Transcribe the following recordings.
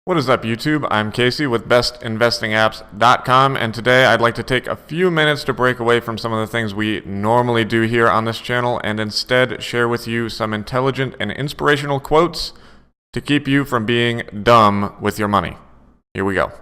What is up, YouTube? I'm Casey with bestinvestingapps.com, and today I'd like to take a few minutes to break away from some of the things we normally do here on this channel and instead share with you some intelligent and inspirational quotes to keep you from being dumb with your money. Here we go.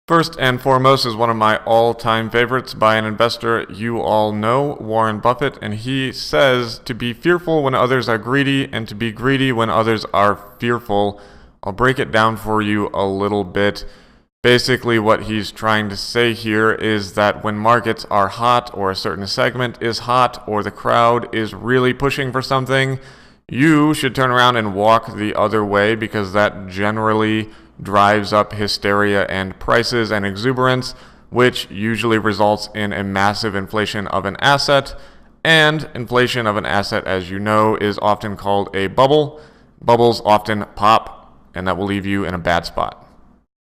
First and foremost is one of my all-time favorites by an investor you all know, Warren Buffett, and he says to be fearful when others are greedy and to be greedy when others are fearful. I'll break it down for you a little bit. Basically, what he's trying to say here is that when markets are hot or a certain segment is hot or the crowd is really pushing for something, you should turn around and walk the other way because that generally drives up hysteria and prices and exuberance, which usually results in a massive inflation of an asset. And inflation of an asset, as you know, is often called a bubble. Bubbles often pop, and that will leave you in a bad spot.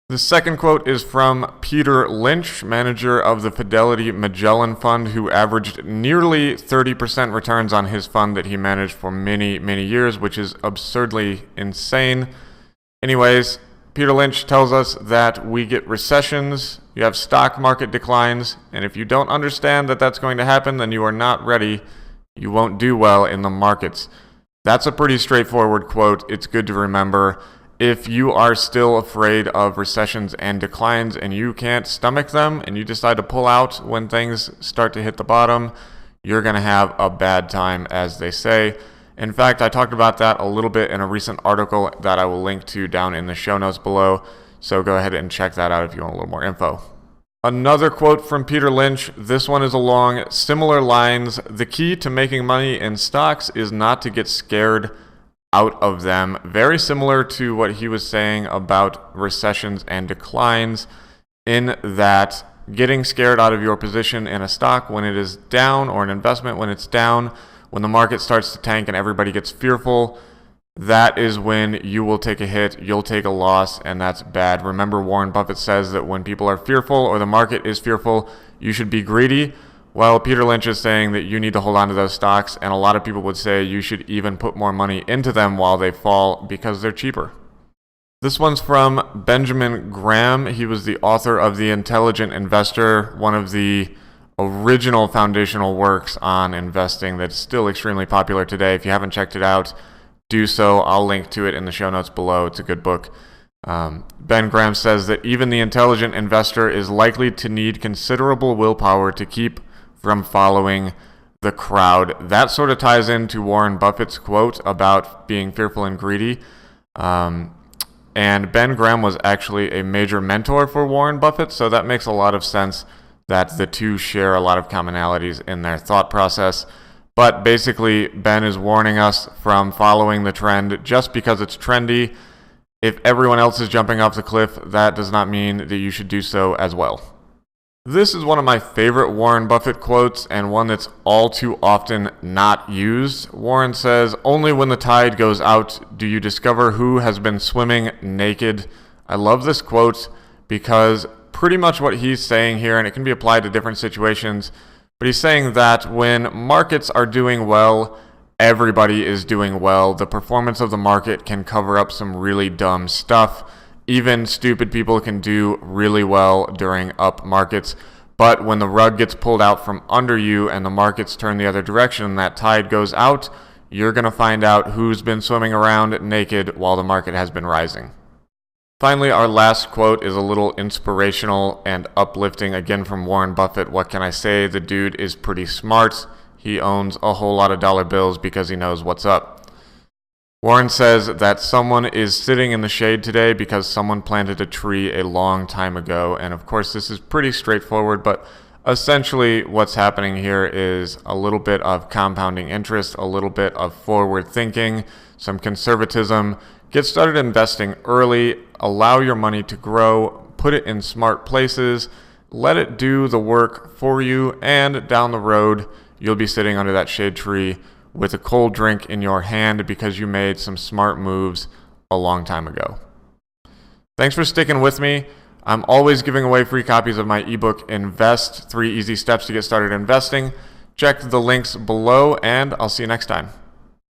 The second quote is from Peter Lynch, manager of the Fidelity Magellan Fund, who averaged nearly 30% returns on his fund that he managed for many, many years, which is absurdly insane. Anyways, Peter Lynch tells us that we get recessions, you have stock market declines, and if you don't understand that that's going to happen, then you are not ready. You won't do well in the markets. That's a pretty straightforward quote. It's good to remember. If you are still afraid of recessions and declines and you can't stomach them and you decide to pull out when things start to hit the bottom, you're going to have a bad time, as they say. In fact, I talked about that a little bit in a recent article that I will link to down in the show notes below, so go ahead and check that out if you want a little more info. Another quote from Peter Lynch, this one is along similar lines. The key to making money in stocks is not to get scared out of them. Very similar to what he was saying about recessions and declines, in that getting scared out of your position in a stock when it is down or an investment when it's down, when the market starts to tank and everybody gets fearful, that is when you will take a hit, you'll take a loss, and that's bad. Remember, Warren Buffett says that when people are fearful or the market is fearful, you should be greedy. Well, Peter Lynch is saying that you need to hold on to those stocks, and a lot of people would say you should even put more money into them while they fall because they're cheaper. This one's from Benjamin Graham. He was the author of The Intelligent Investor, one of the original foundational works on investing that's still extremely popular today. If you haven't checked it out, do so. I'll link to it in the show notes below. It's a good book. Ben Graham says that even the intelligent investor is likely to need considerable willpower to keep from following the crowd. That sort of ties into Warren Buffett's quote about being fearful and greedy. And Ben Graham was actually a major mentor for Warren Buffett, so that makes a lot of sense that the two share a lot of commonalities in their thought process. But basically, Ben is warning us from following the trend just because it's trendy. If everyone else is jumping off the cliff, that does not mean that you should do so as well. This is one of my favorite Warren Buffett quotes and one that's all too often not used. Warren says, "Only when the tide goes out do you discover who has been swimming naked." I love this quote because pretty much what he's saying here, and it can be applied to different situations, but he's saying that when markets are doing well, everybody is doing well. The performance of the market can cover up some really dumb stuff. Even stupid people can do really well during up markets. But when the rug gets pulled out from under you and the markets turn the other direction and that tide goes out, you're going to find out who's been swimming around naked while the market has been rising. Finally, our last quote is a little inspirational and uplifting, again from Warren Buffett. What can I say? The dude is pretty smart. He owns a whole lot of dollar bills because he knows what's up. Warren says that someone is sitting in the shade today because someone planted a tree a long time ago. And of course, this is pretty straightforward, but essentially what's happening here is a little bit of compounding interest, a little bit of forward thinking, some conservatism. Get started investing early, allow your money to grow, put it in smart places, let it do the work for you, and down the road, you'll be sitting under that shade tree with a cold drink in your hand because you made some smart moves a long time ago. Thanks for sticking with me. I'm always giving away free copies of my ebook, Invest, 3 Easy Steps to Get Started Investing. Check the links below, and I'll see you next time.